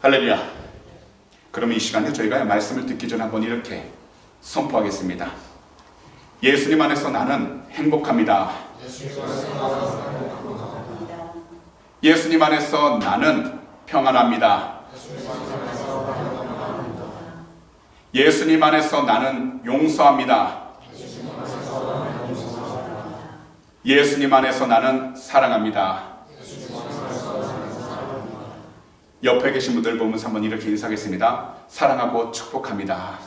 할렐루야. 그러면 이 시간에 저희가 말씀을 듣기 전에 한번 이렇게 선포하겠습니다. 예수님 안에서 나는 행복합니다. 예수님 안에서 나는 평안합니다. 예수님 안에서 나는 용서합니다. 예수님 안에서 나는 사랑합니다. 옆에 계신 분들 보면서 한번 이렇게 인사하겠습니다. 사랑하고 축복합니다.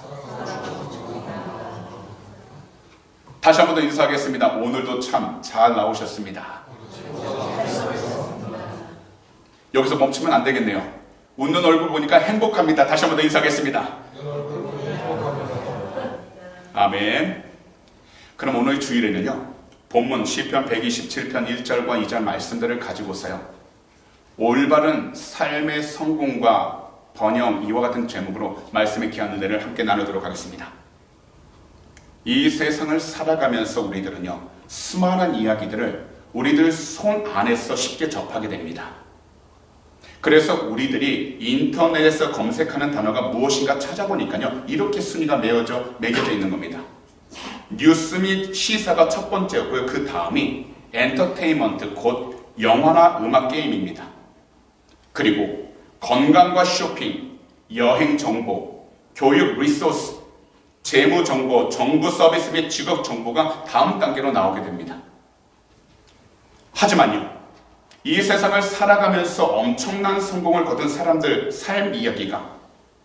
다시 한번 더 인사하겠습니다. 오늘도 참 잘 나오셨습니다. 여기서 멈추면 안 되겠네요. 웃는 얼굴 보니까 행복합니다. 다시 한번 더 인사하겠습니다. 아멘. 그럼 오늘 주일에는요, 본문 시편 127편 1절과 2절 말씀들을 가지고서요, 올바른 삶의 성공과 번영, 이와 같은 제목으로 말씀의 귀한 은혜를 함께 나누도록 하겠습니다. 이 세상을 살아가면서 우리들은요, 수많은 이야기들을 우리들 손 안에서 쉽게 접하게 됩니다. 그래서 우리들이 인터넷에서 검색하는 단어가 무엇인가 찾아보니까요, 이렇게 순위가 매겨져 있는 겁니다. 뉴스 및 시사가 첫 번째였고요, 그 다음이 엔터테인먼트, 곧 영화나 음악 게임입니다. 그리고 건강과 쇼핑, 여행 정보, 교육 리소스, 재무 정보, 정부 서비스 및 직업 정보가 다음 단계로 나오게 됩니다. 하지만요, 이 세상을 살아가면서 엄청난 성공을 거둔 사람들 삶 이야기가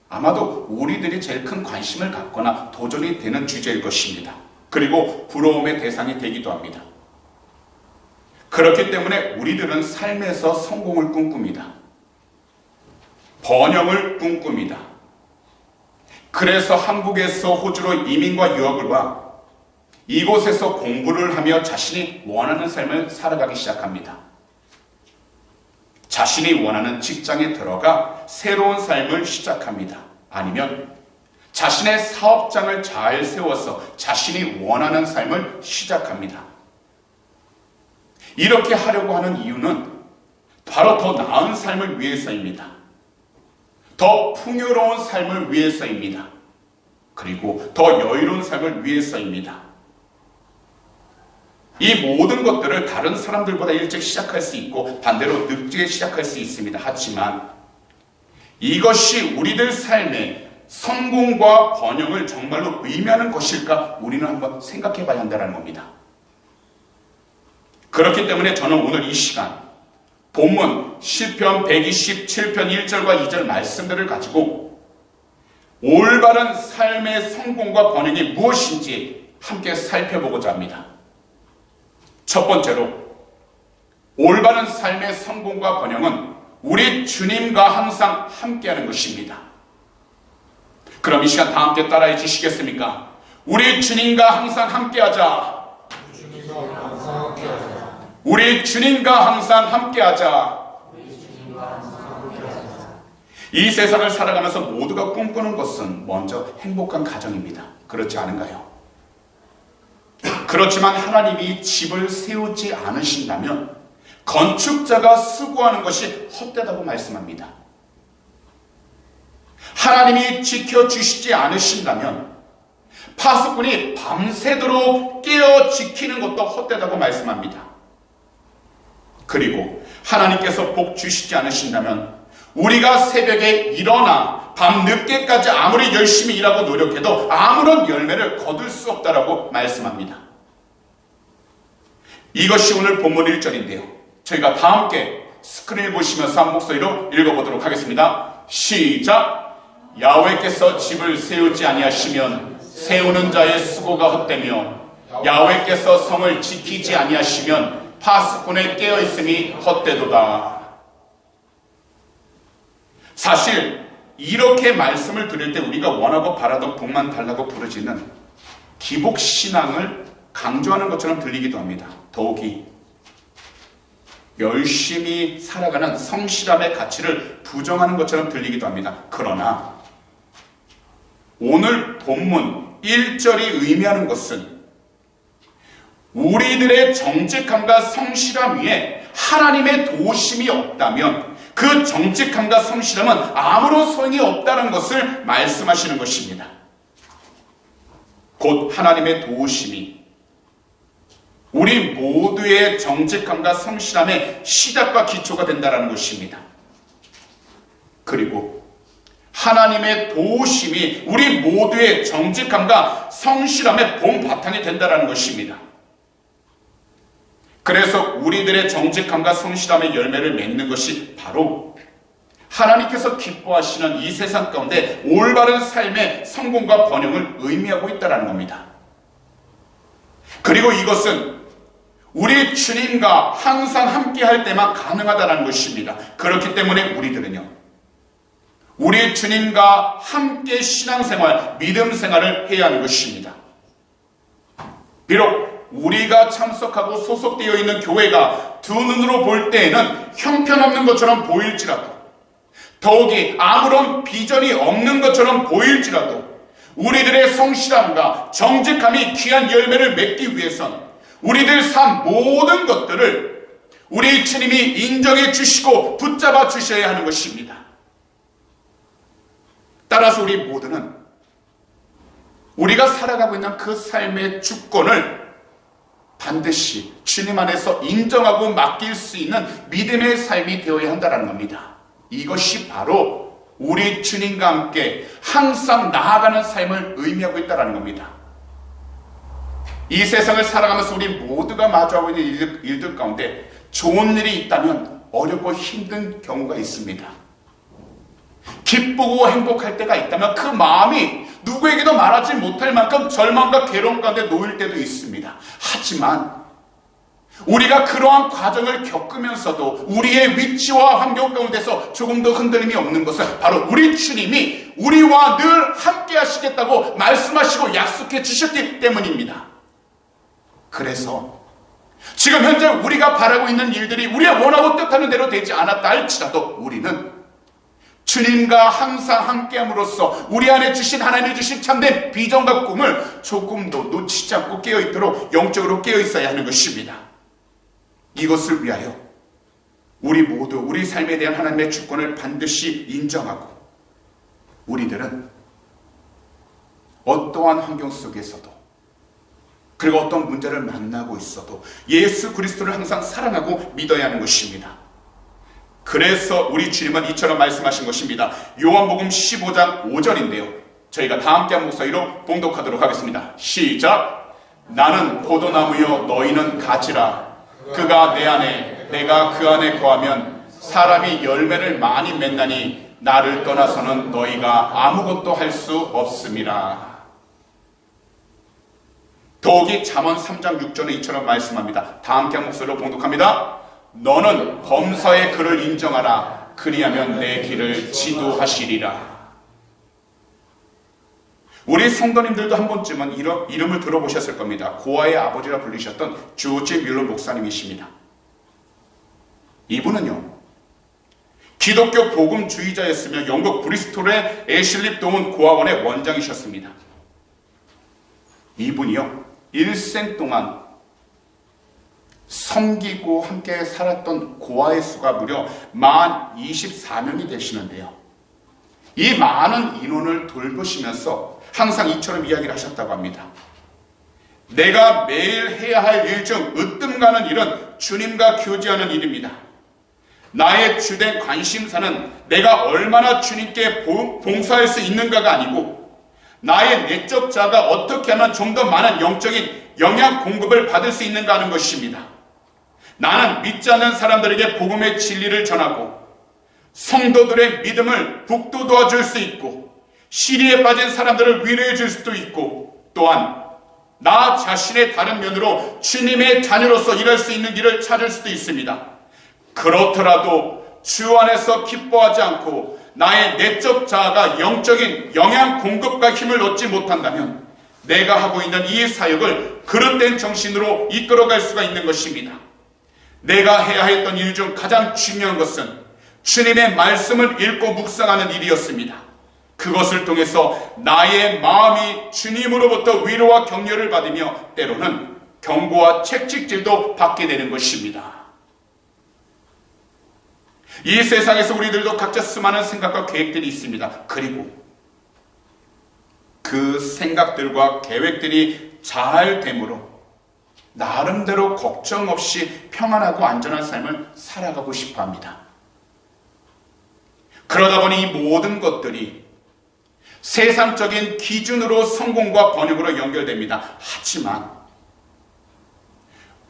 아마도 우리들이 제일 큰 관심을 갖거나 도전이 되는 주제일 것입니다. 그리고 부러움의 대상이 되기도 합니다. 그렇기 때문에 우리들은 삶에서 성공을 꿈꿉니다. 번영을 꿈꿉니다. 그래서 한국에서 호주로 이민과 유학을 와 이곳에서 공부를 하며 자신이 원하는 삶을 살아가기 시작합니다. 자신이 원하는 직장에 들어가 새로운 삶을 시작합니다. 아니면 자신의 사업장을 잘 세워서 자신이 원하는 삶을 시작합니다. 이렇게 하려고 하는 이유는 바로 더 나은 삶을 위해서입니다. 더 풍요로운 삶을 위해서입니다. 그리고 더 여유로운 삶을 위해서입니다. 이 모든 것들을 다른 사람들보다 일찍 시작할 수 있고 반대로 늦게 시작할 수 있습니다. 하지만 이것이 우리들 삶의 성공과 번영을 정말로 의미하는 것일까? 우리는 한번 생각해 봐야 한다는 겁니다. 그렇기 때문에 저는 오늘 이 시간 본문 시편 127편 1절과 2절 말씀들을 가지고 올바른 삶의 성공과 번영이 무엇인지 함께 살펴보고자 합니다. 첫 번째로, 올바른 삶의 성공과 번영은 우리 주님과 항상 함께하는 것입니다. 그럼 이 시간 다 함께 따라해 주시겠습니까? 우리 주님과 항상 함께하자. 우리 주님과 항상 함께하자. 이 세상을 살아가면서 모두가 꿈꾸는 것은 먼저 행복한 가정입니다. 그렇지 않은가요? 그렇지만 하나님이 집을 세우지 않으신다면 건축자가 수고하는 것이 헛되다고 말씀합니다. 하나님이 지켜주시지 않으신다면 파수꾼이 밤새도록 깨어 지키는 것도 헛되다고 말씀합니다. 그리고 하나님께서 복 주시지 않으신다면 우리가 새벽에 일어나 밤늦게까지 아무리 열심히 일하고 노력해도 아무런 열매를 거둘 수 없다라고 말씀합니다. 이것이 오늘 본문 1절인데요. 저희가 다 함께 스크린을 보시면서 한 목소리로 읽어보도록 하겠습니다. 시작! 야훼께서 집을 세우지 아니하시면 세우는 자의 수고가 헛되며 야훼께서 성을 지키지 아니하시면 파수꾼의 깨어있음이 헛되도다. 사실 이렇게 말씀을 들을 때 우리가 원하고 바라던 복만 달라고 부르짖는 기복신앙을 강조하는 것처럼 들리기도 합니다. 더욱이 열심히 살아가는 성실함의 가치를 부정하는 것처럼 들리기도 합니다. 그러나 오늘 본문 1절이 의미하는 것은 우리들의 정직함과 성실함 위에 하나님의 도우심이 없다면 그 정직함과 성실함은 아무런 소용이 없다는 것을 말씀하시는 것입니다. 곧 하나님의 도우심이 우리 모두의 정직함과 성실함의 시작과 기초가 된다는 것입니다. 그리고 하나님의 도우심이 우리 모두의 정직함과 성실함의 봄바탕이 된다는 것입니다. 그래서 우리들의 정직함과 성실함의 열매를 맺는 것이 바로 하나님께서 기뻐하시는 이 세상 가운데 올바른 삶의 성공과 번영을 의미하고 있다는 겁니다. 그리고 이것은 우리 주님과 항상 함께 할 때만 가능하다는 것입니다. 그렇기 때문에 우리들은요, 우리 주님과 함께 신앙생활, 믿음생활을 해야 하는 것입니다. 비록 우리가 참석하고 소속되어 있는 교회가 두 눈으로 볼 때에는 형편없는 것처럼 보일지라도, 더욱이 아무런 비전이 없는 것처럼 보일지라도 우리들의 성실함과 정직함이 귀한 열매를 맺기 위해선 우리들 삶 모든 것들을 우리 주님이 인정해 주시고 붙잡아 주셔야 하는 것입니다. 따라서 우리 모두는 우리가 살아가고 있는 그 삶의 주권을 반드시 주님 안에서 인정하고 맡길 수 있는 믿음의 삶이 되어야 한다는 겁니다. 이것이 바로 우리 주님과 함께 항상 나아가는 삶을 의미하고 있다는 겁니다. 이 세상을 살아가면서 우리 모두가 마주하고 있는 일들 가운데 좋은 일이 있다면 어렵고 힘든 경우가 있습니다. 기쁘고 행복할 때가 있다면 그 마음이 누구에게도 말하지 못할 만큼 절망과 괴로움 가운데 놓일 때도 있습니다. 하지만 우리가 그러한 과정을 겪으면서도 우리의 위치와 환경 가운데서 조금 더 흔들림이 없는 것은 바로 우리 주님이 우리와 늘 함께 하시겠다고 말씀하시고 약속해 주셨기 때문입니다. 그래서 지금 현재 우리가 바라고 있는 일들이 우리가 원하고 뜻하는 대로 되지 않았다 할지라도 우리는 주님과 항상 함께함으로써 우리 안에 주신 하나님이 주신 참된 비전과 꿈을 조금도 놓치지 않고 깨어있도록 영적으로 깨어있어야 하는 것입니다. 이것을 위하여 우리 모두 우리 삶에 대한 하나님의 주권을 반드시 인정하고 우리들은 어떠한 환경 속에서도 그리고 어떤 문제를 만나고 있어도 예수 그리스도를 항상 사랑하고 믿어야 하는 것입니다. 그래서 우리 주님은 이처럼 말씀하신 것입니다. 요한복음 15장 5절인데요. 저희가 다 함께한 목소리로 봉독하도록 하겠습니다. 시작! 나는 포도나무여 너희는 가지라. 그가 내 안에 내가 그 안에 거하면 사람이 열매를 많이 맺나니 나를 떠나서는 너희가 아무것도 할 수 없음이라. 더욱이 잠언 3장 6절에 이처럼 말씀합니다. 다 함께한 목소리로 봉독합니다. 너는 범사의 그를 인정하라. 그리하면 내 길을 지도하시리라. 우리 성도님들도 한 번쯤은 이름을 들어보셨을 겁니다. 고아의 아버지라 불리셨던 조지 뮬러 목사님이십니다. 이분은요, 기독교 복음주의자였으며 영국 브리스톨의 애슐립 도운 고아원의 원장이셨습니다. 이분이요, 일생 동안 섬기고 함께 살았던 고아의 수가 무려 24명이 되시는데요. 이 많은 인원을 돌보시면서 항상 이처럼 이야기를 하셨다고 합니다. 내가 매일 해야 할 일 중 으뜸 가는 일은 주님과 교제하는 일입니다. 나의 주된 관심사는 내가 얼마나 주님께 봉사할 수 있는가가 아니고 나의 내적 자가 어떻게 하면 좀 더 많은 영적인 영양 공급을 받을 수 있는가 하는 것입니다. 나는 믿지 않는 사람들에게 복음의 진리를 전하고 성도들의 믿음을 북돋워 줄 수 있고 시리에 빠진 사람들을 위로해 줄 수도 있고 또한 나 자신의 다른 면으로 주님의 자녀로서 일할 수 있는 길을 찾을 수도 있습니다. 그렇더라도 주 안에서 기뻐하지 않고 나의 내적 자아가 영적인 영양 공급과 힘을 얻지 못한다면 내가 하고 있는 이 사역을 그릇된 정신으로 이끌어갈 수가 있는 것입니다. 내가 해야 했던 일 중 가장 중요한 것은 주님의 말씀을 읽고 묵상하는 일이었습니다. 그것을 통해서 나의 마음이 주님으로부터 위로와 격려를 받으며 때로는 경고와 채찍질도 받게 되는 것입니다. 이 세상에서 우리들도 각자 수많은 생각과 계획들이 있습니다. 그리고 그 생각들과 계획들이 잘 되므로 나름대로 걱정 없이 평안하고 안전한 삶을 살아가고 싶어 합니다. 그러다 보니 이 모든 것들이 세상적인 기준으로 성공과 번영으로 연결됩니다. 하지만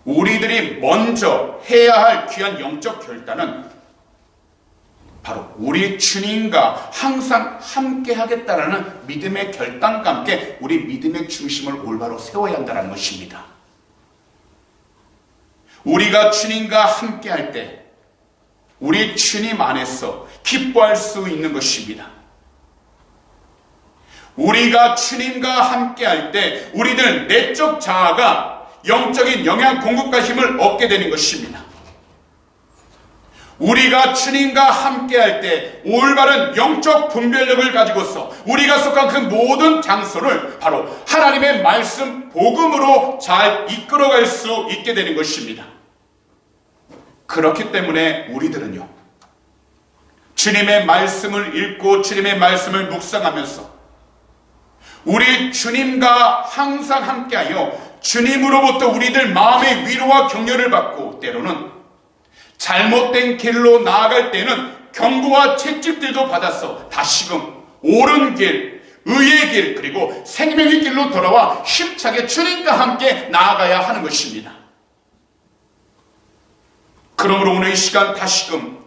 우리들이 먼저 해야 할 귀한 영적 결단은 바로 우리 주님과 항상 함께 하겠다라는 믿음의 결단과 함께 우리 믿음의 중심을 올바로 세워야 한다는 것입니다. 우리가 주님과 함께 할 때 우리 주님 안에서 기뻐할 수 있는 것입니다. 우리가 주님과 함께 할 때 우리들 내적 자아가 영적인 영양 공급과 힘을 얻게 되는 것입니다. 우리가 주님과 함께 할 때 올바른 영적 분별력을 가지고서 우리가 속한 그 모든 장소를 바로 하나님의 말씀, 복음으로 잘 이끌어갈 수 있게 되는 것입니다. 그렇기 때문에 우리들은요, 주님의 말씀을 읽고 주님의 말씀을 묵상하면서 우리 주님과 항상 함께하여 주님으로부터 우리들 마음의 위로와 격려를 받고 때로는 잘못된 길로 나아갈 때는 경고와 채찍들도 받아서 다시금 옳은 길, 의의 길, 그리고 생명의 길로 돌아와 힘차게 주님과 함께 나아가야 하는 것입니다. 그러므로 오늘 이 시간 다시금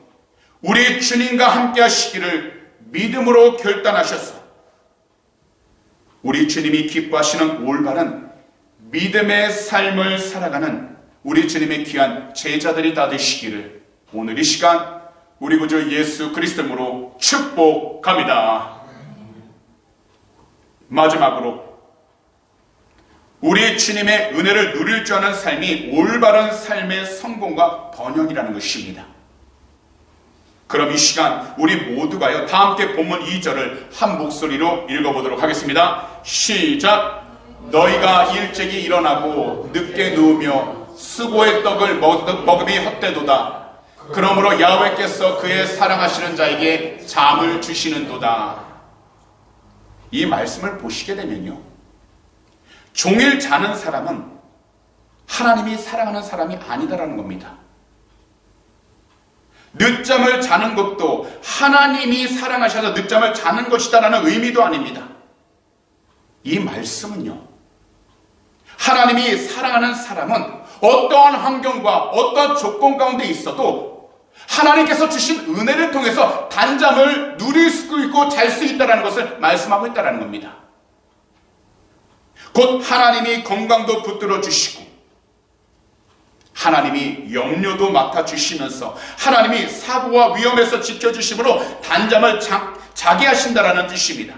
우리 주님과 함께 하시기를 믿음으로 결단하셔서 우리 주님이 기뻐하시는 올바른 믿음의 삶을 살아가는 우리 주님의 귀한 제자들이 다 되시기를 오늘 이 시간 우리 구주 예수 그리스도로 축복합니다. 마지막으로 우리 주님의 은혜를 누릴 줄 아는 삶이 올바른 삶의 성공과 번영이라는 것입니다. 그럼 이 시간 우리 모두가요, 다 함께 본문 2절을 한 목소리로 읽어보도록 하겠습니다. 시작! 너희가 일찍이 일어나고 늦게 누우며 수고의 떡을 먹음이 헛되도다. 그러므로 야훼께서 그의 사랑하시는 자에게 잠을 주시는도다. 이 말씀을 보시게 되면요, 종일 자는 사람은 하나님이 사랑하는 사람이 아니다라는 겁니다. 늦잠을 자는 것도 하나님이 사랑하셔서 늦잠을 자는 것이다라는 의미도 아닙니다. 이 말씀은요, 하나님이 사랑하는 사람은 어떠한 환경과 어떠한 조건 가운데 있어도 하나님께서 주신 은혜를 통해서 단잠을 누릴 수 있고 잘 수 있다는 것을 말씀하고 있다는 겁니다. 곧 하나님이 건강도 붙들어 주시고 하나님이 염려도 맡아주시면서 하나님이 사고와 위험에서 지켜주심으로 단잠을 자게 하신다라는 뜻입니다.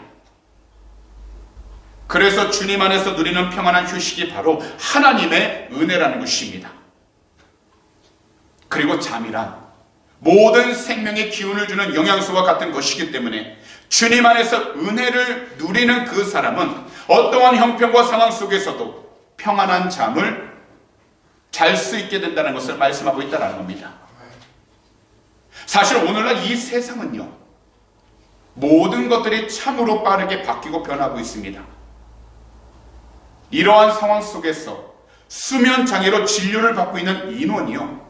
그래서 주님 안에서 누리는 평안한 휴식이 바로 하나님의 은혜라는 것입니다. 그리고 잠이란 모든 생명의 기운을 주는 영양소와 같은 것이기 때문에 주님 안에서 은혜를 누리는 그 사람은 어떠한 형편과 상황 속에서도 평안한 잠을 잘 수 있게 된다는 것을 말씀하고 있다는 겁니다. 사실 오늘날 이 세상은요, 모든 것들이 참으로 빠르게 바뀌고 변하고 있습니다. 이러한 상황 속에서 수면 장애로 진료를 받고 있는 인원이요,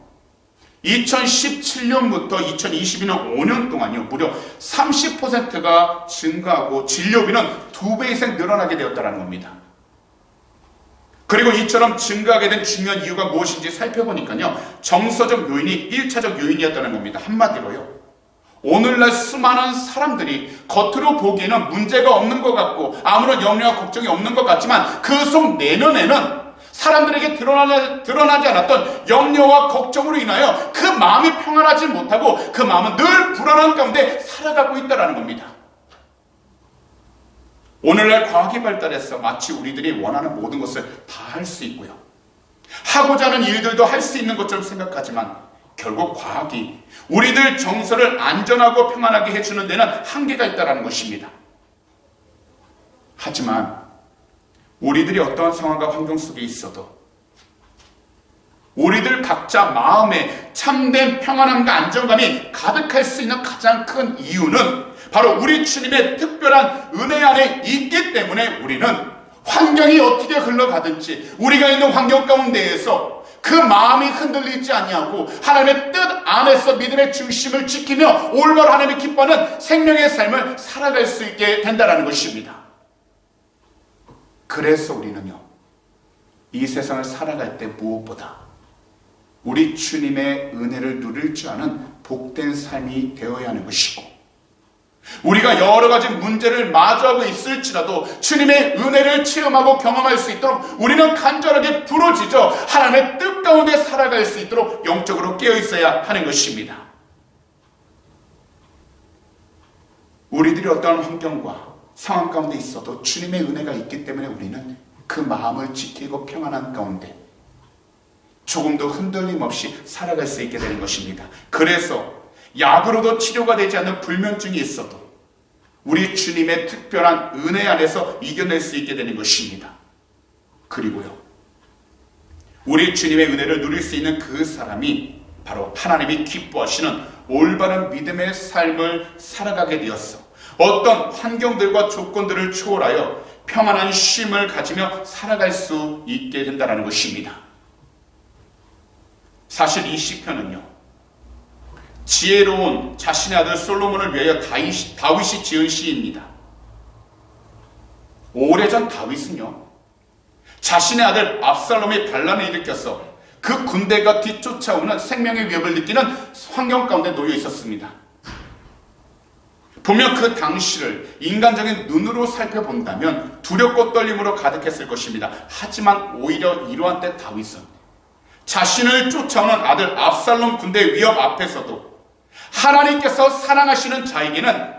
2017년부터 2022년 5년 동안요, 무려 30%가 증가하고 진료비는 2배 이상 늘어나게 되었다는 겁니다. 그리고 이처럼 증가하게 된 중요한 이유가 무엇인지 살펴보니까요, 정서적 요인이 1차적 요인이었다는 겁니다. 한마디로요, 오늘날 수많은 사람들이 겉으로 보기에는 문제가 없는 것 같고 아무런 염려와 걱정이 없는 것 같지만 그 속 내면에는 사람들에게 드러나지 않았던 염려와 걱정으로 인하여 그 마음이 평안하지 못하고 그 마음은 늘 불안한 가운데 살아가고 있다는 겁니다. 오늘날 과학이 발달해서 마치 우리들이 원하는 모든 것을 다 할 수 있고요, 하고자 하는 일들도 할 수 있는 것처럼 생각하지만 결국 과학이 우리들 정서를 안전하고 평안하게 해주는 데는 한계가 있다는 것입니다. 하지만 우리들이 어떠한 상황과 환경 속에 있어도 우리들 각자 마음에 참된 평안함과 안정감이 가득할 수 있는 가장 큰 이유는 바로 우리 주님의 특별한 은혜 안에 있기 때문에 우리는 환경이 어떻게 흘러가든지 우리가 있는 환경 가운데에서 그 마음이 흔들리지 아니하고 하나님의 뜻 안에서 믿음의 중심을 지키며 올바로 하나님이 기뻐하는 생명의 삶을 살아갈 수 있게 된다는 것입니다. 그래서 우리는요, 이 세상을 살아갈 때 무엇보다 우리 주님의 은혜를 누릴 줄 아는 복된 삶이 되어야 하는 것이고, 우리가 여러 가지 문제를 마주하고 있을지라도 주님의 은혜를 체험하고 경험할 수 있도록 우리는 간절하게 부르짖어 하나님의 뜻 가운데 살아갈 수 있도록 영적으로 깨어 있어야 하는 것입니다. 우리들이 어떠한 환경과 상황 가운데 있어도 주님의 은혜가 있기 때문에 우리는 그 마음을 지키고 평안한 가운데 조금도 흔들림 없이 살아갈 수 있게 되는 것입니다. 그래서 약으로도 치료가 되지 않는 불면증이 있어도 우리 주님의 특별한 은혜 안에서 이겨낼 수 있게 되는 것입니다. 그리고요, 우리 주님의 은혜를 누릴 수 있는 그 사람이 바로 하나님이 기뻐하시는 올바른 믿음의 삶을 살아가게 되었어 어떤 환경들과 조건들을 초월하여 평안한 쉼을 가지며 살아갈 수 있게 된다는 것입니다. 사실 이 시편은요, 지혜로운 자신의 아들 솔로몬을 위하여 다윗이 지은 시입니다. 오래전 다윗은요, 자신의 아들 압살롬이 반란을 일으켜서 그 군대가 뒤쫓아오는 생명의 위협을 느끼는 환경 가운데 놓여 있었습니다. 분명 그 당시를 인간적인 눈으로 살펴본다면 두렵고 떨림으로 가득했을 것입니다. 하지만 오히려 이러한 때 다윗은 자신을 쫓아오는 아들 압살롬 군대의 위협 앞에서도 하나님께서 사랑하시는 자에게는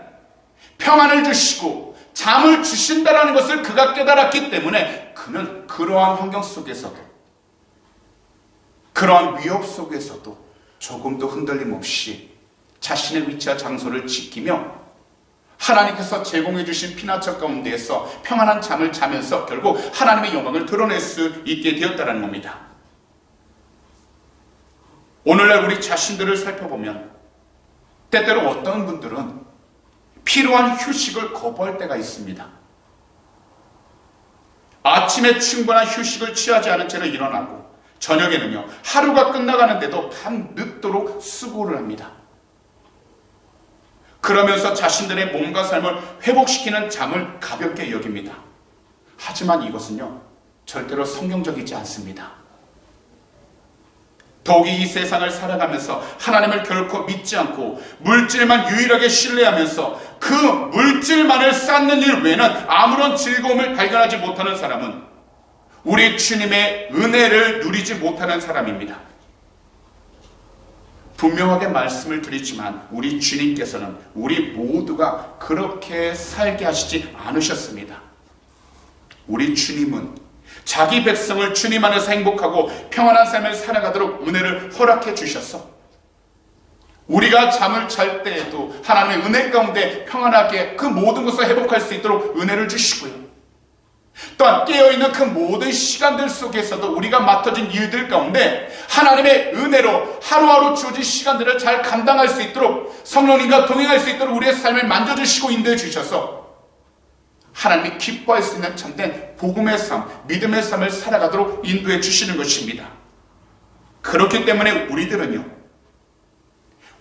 평안을 주시고 잠을 주신다라는 것을 그가 깨달았기 때문에 그는 그러한 환경 속에서도, 그러한 위협 속에서도 조금도 흔들림 없이 자신의 위치와 장소를 지키며 하나님께서 제공해 주신 피난처 가운데에서 평안한 잠을 자면서 결국 하나님의 영광을 드러낼 수 있게 되었다는 겁니다. 오늘날 우리 자신들을 살펴보면 때때로 어떤 분들은 필요한 휴식을 거부할 때가 있습니다. 아침에 충분한 휴식을 취하지 않은 채로 일어나고 저녁에는요, 하루가 끝나가는데도 밤 늦도록 수고를 합니다. 그러면서 자신들의 몸과 삶을 회복시키는 잠을 가볍게 여깁니다. 하지만 이것은요, 절대로 성경적이지 않습니다. 더욱이 이 세상을 살아가면서 하나님을 결코 믿지 않고 물질만 유일하게 신뢰하면서 그 물질만을 쌓는 일 외에는 아무런 즐거움을 발견하지 못하는 사람은 우리 주님의 은혜를 누리지 못하는 사람입니다. 분명하게 말씀을 드리지만 우리 주님께서는 우리 모두가 그렇게 살게 하시지 않으셨습니다. 우리 주님은 자기 백성을 주님 안에서 행복하고 평안한 삶을 살아가도록 은혜를 허락해 주셔서 우리가 잠을 잘 때에도 하나님의 은혜 가운데 평안하게 그 모든 것을 회복할 수 있도록 은혜를 주시고요, 또한 깨어있는 그 모든 시간들 속에서도 우리가 맡아진 일들 가운데 하나님의 은혜로 하루하루 주어진 시간들을 잘 감당할 수 있도록 성령님과 동행할 수 있도록 우리의 삶을 만져주시고 인도해 주셔서 하나님이 기뻐할 수 있는 참된 복음의 삶, 믿음의 삶을 살아가도록 인도해 주시는 것입니다. 그렇기 때문에 우리들은요,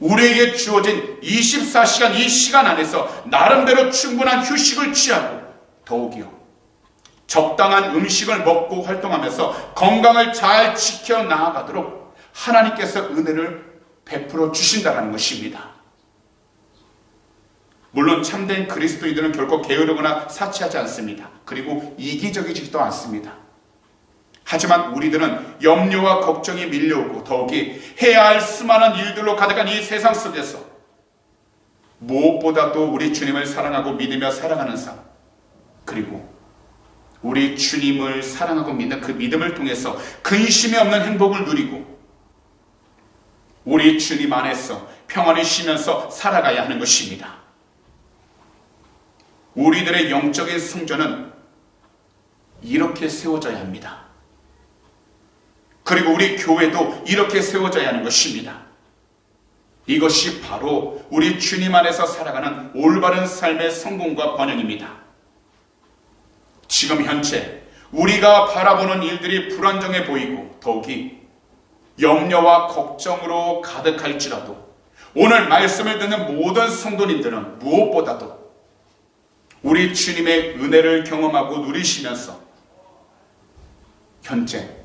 우리에게 주어진 24시간 이 시간 안에서 나름대로 충분한 휴식을 취하고 더욱이요, 적당한 음식을 먹고 활동하면서 건강을 잘 지켜 나아가도록 하나님께서 은혜를 베풀어 주신다는 것입니다. 물론 참된 그리스도인들은 결코 게으르거나 사치하지 않습니다. 그리고 이기적이지도 않습니다. 하지만 우리들은 염려와 걱정이 밀려오고 더욱이 해야 할 수많은 일들로 가득한 이 세상 속에서 무엇보다도 우리 주님을 사랑하고 믿으며 살아가는 삶, 그리고 우리 주님을 사랑하고 믿는 그 믿음을 통해서 근심이 없는 행복을 누리고 우리 주님 안에서 평안히 쉬면서 살아가야 하는 것입니다. 우리들의 영적인 성전은 이렇게 세워져야 합니다. 그리고 우리 교회도 이렇게 세워져야 하는 것입니다. 이것이 바로 우리 주님 안에서 살아가는 올바른 삶의 성공과 번영입니다. 지금 현재 우리가 바라보는 일들이 불안정해 보이고 더욱이 염려와 걱정으로 가득할지라도 오늘 말씀을 듣는 모든 성도님들은 무엇보다도 우리 주님의 은혜를 경험하고 누리시면서 현재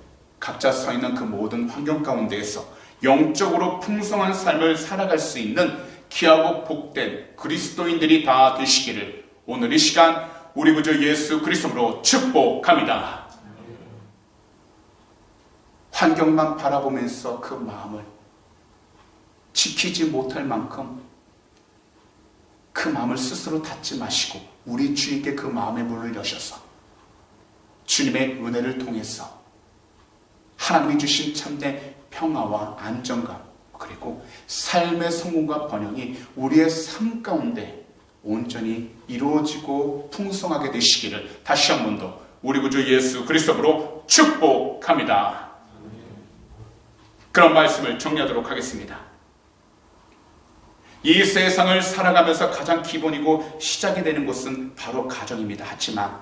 각자 서 있는 그 모든 환경 가운데에서 영적으로 풍성한 삶을 살아갈 수 있는 귀하고 복된 그리스도인들이 다 되시기를 오늘 이 시간 우리 구주 예수 그리스도로 축복합니다. 환경만 바라보면서 그 마음을 지키지 못할 만큼 그 마음을 스스로 닫지 마시고 우리 주님께 그 마음의 문을 여셔서 주님의 은혜를 통해서 하나님이 주신 참된 평화와 안정감 그리고 삶의 성공과 번영이 우리의 삶 가운데 온전히 이루어지고 풍성하게 되시기를 다시 한 번 더 우리 구주 예수 그리스도로 축복합니다. 그런 말씀을 정리하도록 하겠습니다. 이 세상을 살아가면서 가장 기본이고 시작이 되는 곳은 바로 가정입니다. 하지만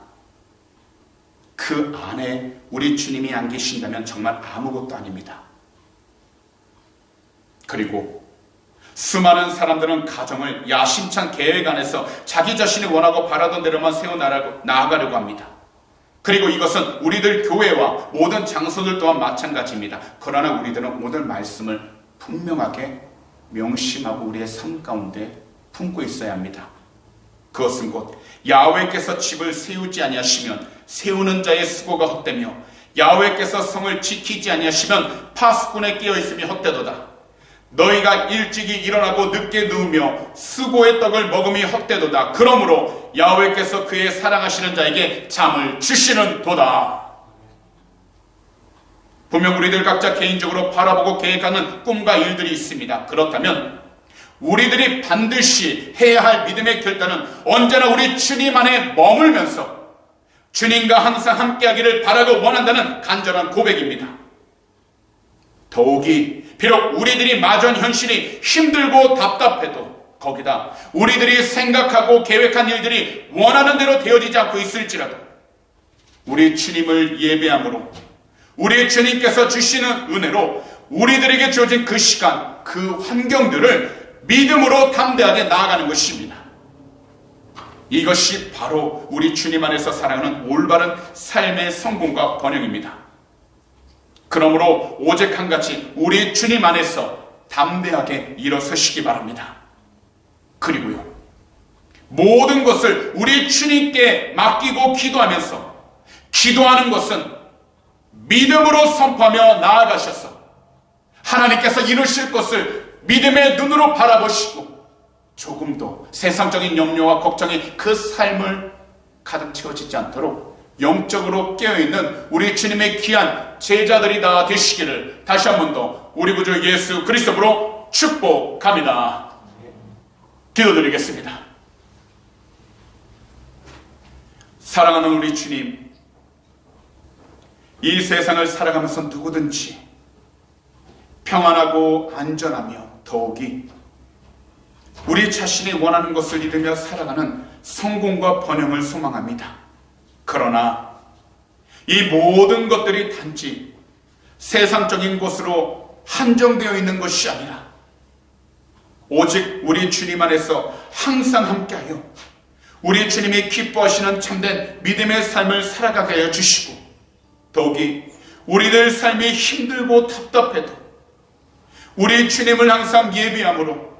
그 안에 우리 주님이 안 계신다면 정말 아무것도 아닙니다. 그리고 수많은 사람들은 가정을 야심찬 계획 안에서 자기 자신이 원하고 바라던 대로만 세워나가려고 합니다. 그리고 이것은 우리들 교회와 모든 장소들 또한 마찬가지입니다. 그러나 우리들은 오늘 말씀을 분명하게 명심하고 우리의 삶 가운데 품고 있어야 합니다. 그것은 곧 야훼께서 집을 세우지 아니하시면 세우는 자의 수고가 헛되며 야훼께서 성을 지키지 아니하시면 파수꾼에 끼어있음이 헛되도다. 너희가 일찍이 일어나고 늦게 누우며 수고의 떡을 먹음이 헛되도다. 그러므로 야훼께서 그의 사랑하시는 자에게 잠을 주시는도다. 분명 우리들 각자 개인적으로 바라보고 계획하는 꿈과 일들이 있습니다. 그렇다면 우리들이 반드시 해야 할 믿음의 결단은 언제나 우리 주님 안에 머물면서 주님과 항상 함께하기를 바라고 원한다는 간절한 고백입니다. 더욱이 비록 우리들이 마주한 현실이 힘들고 답답해도 거기다 우리들이 생각하고 계획한 일들이 원하는 대로 되어지지 않고 있을지라도 우리 주님을 예배함으로 우리 주님께서 주시는 은혜로 우리들에게 주어진 그 시간, 그 환경들을 믿음으로 담대하게 나아가는 것입니다. 이것이 바로 우리 주님 안에서 살아가는 올바른 삶의 성공과 번영입니다. 그러므로 오직 한 가지 우리 주님 안에서 담대하게 일어서시기 바랍니다. 그리고요, 모든 것을 우리 주님께 맡기고 기도하면서 기도하는 것은 믿음으로 선포하며 나아가셔서 하나님께서 이루실 것을 믿음의 눈으로 바라보시고 조금도 세상적인 염려와 걱정이 그 삶을 가득 채워지지 않도록 영적으로 깨어있는 우리 주님의 귀한 제자들이 다 되시기를 다시 한 번 더 우리 구주 예수 그리스도로 축복합니다. 기도드리겠습니다. 사랑하는 우리 주님, 이 세상을 살아가면서 누구든지 평안하고 안전하며 더욱이 우리 자신이 원하는 것을 이루며 살아가는 성공과 번영을 소망합니다. 그러나 이 모든 것들이 단지 세상적인 것으로 한정되어 있는 것이 아니라 오직 우리 주님 안에서 항상 함께하여 우리 주님이 기뻐하시는 참된 믿음의 삶을 살아가게 하여 주시고 더욱이 우리들 삶이 힘들고 답답해도 우리 주님을 항상 예비함으로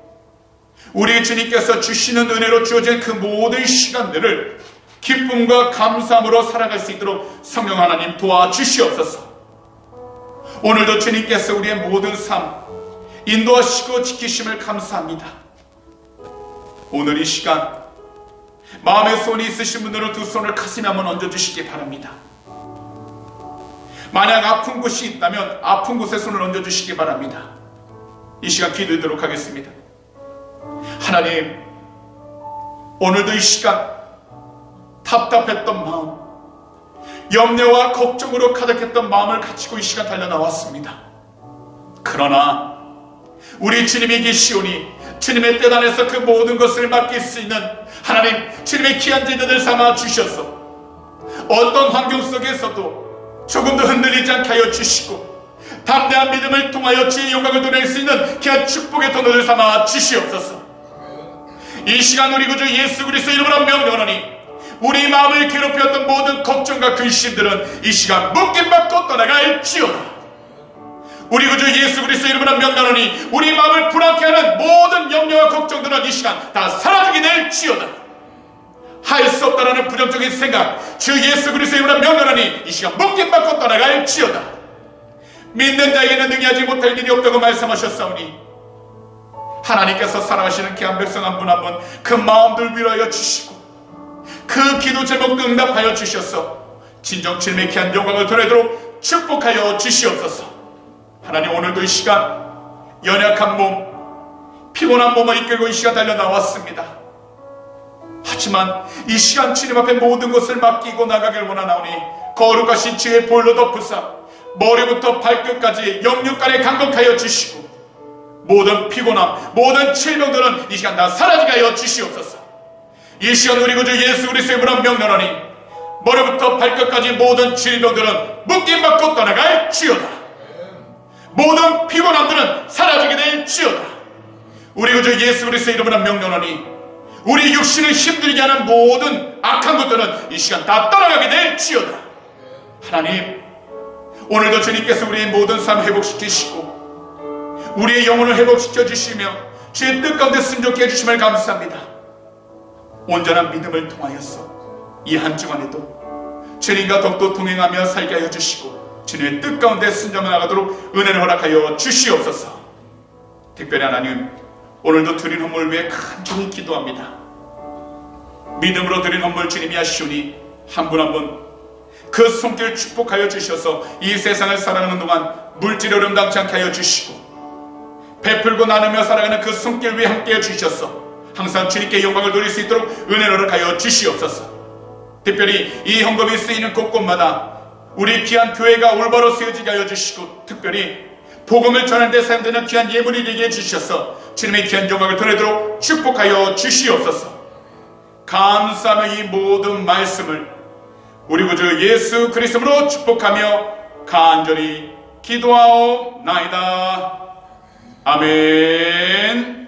우리 주님께서 주시는 은혜로 주어진 그 모든 시간들을 기쁨과 감사함으로 살아갈 수 있도록 성령 하나님 도와주시옵소서. 오늘도 주님께서 우리의 모든 삶 인도하시고 지키심을 감사합니다. 오늘 이 시간 마음에 손이 있으신 분들은 두 손을 가슴에 한번 얹어주시기 바랍니다. 만약 아픈 곳이 있다면 아픈 곳에 손을 얹어주시기 바랍니다. 이 시간 기도하도록 하겠습니다. 하나님, 오늘도 이 시간 답답했던 마음, 염려와 걱정으로 가득했던 마음을 가지고 이 시간 달려나왔습니다. 그러나 우리 주님이 계시오니 주님의 뜻 안에서 그 모든 것을 맡길 수 있는 하나님, 주님의 귀한 제자들 삼아 주셔서 어떤 환경 속에서도 조금도 흔들리지 않게 하여 주시고 담대한 믿음을 통하여 주의 영광을 드러낼 수 있는 귀한 축복의 통로를 삼아 주시옵소서. 이 시간 우리 구주 예수 그리스도의 이름으로 명령하노니 우리 마음을 괴롭혔던 모든 걱정과 근심들은 이 시간 묶임받고 떠나갈지어다. 우리 구주 예수 그리스도의 이름으로 명령하노니 우리 마음을 불안케 하는 모든 염려와 걱정들은 이 시간 다 사라지게 될지어다. 할 수 없다라는 부정적인 생각, 주 예수 그리스도의 이름으로 명령하노니 이 시간 묶임받고 떠나갈지어다. 믿는 자에게는 능히하지 못할 일이 없다고 말씀하셨사오니 하나님께서 사랑하시는 귀한 백성 한 분 한 분 그 마음들 위로하여 주시고 그 기도 제목도 응답하여 주셔서 진정 주님의 귀한 영광을 드러내도록 축복하여 주시옵소서. 하나님, 오늘도 이 시간 연약한 몸, 피곤한 몸을 이끌고 이 시간 달려 나왔습니다. 하지만 이 시간 주님 앞에 모든 것을 맡기고 나가길 원하나오니 거룩하신 주의 볼로 덮으사 머리부터 발끝까지 영육간에 강건하여 주시고 모든 피곤함, 모든 질병들은 이 시간 다 사라지게 하여 주시옵소서. 이 시간 우리 구주 예수 그리스도의 이름으로 명령하니 머리부터 발끝까지 모든 질병들은 묶임받고 떠나갈지어다. 모든 피곤함들은 사라지게 될지어다. 우리 구주 예수 그리스도의 이름으로 명령하니 우리 육신을 힘들게 하는 모든 악한 것들은 이 시간 다 떠나가게 될지어다. 하나님, 오늘도 주님께서 우리의 모든 삶 회복시키시고 우리의 영혼을 회복시켜 주시며 주의 뜻 가운데 순종케 해주심을 감사합니다. 온전한 믿음을 통하여서 이 한 주간에도 주님과 더욱더 동행하며 살게 하여 주시고 주님의 뜻 가운데 순종해 나가도록 은혜를 허락하여 주시옵소서. 특별히 하나님, 오늘도 드린 헌물 위해 간절히 기도합니다. 믿음으로 드린 헌물 주님이 하시오니 한 분 한 분 그 손길 축복하여 주셔서 이 세상을 살아가는 동안 물질이 어려움당치 않게 하여 주시고 베풀고 나누며 살아가는 그 손길 위에 함께 해주셔서 항상 주님께 영광을 돌릴 수 있도록 은혜를 허락하여 주시옵소서. 특별히 이 헌금이 쓰이는 곳곳마다 우리 귀한 교회가 올바로 세워지게 하여 주시고 특별히 복음을 전하는 데 사용되는 귀한 예물이 되게 해주셔서 주님의 귀한 영광을 드러내도록 축복하여 주시옵소서. 감사하며 이 모든 말씀을 우리 구주 예수 그리스도로 축복하며 간절히 기도하옵나이다. 아멘.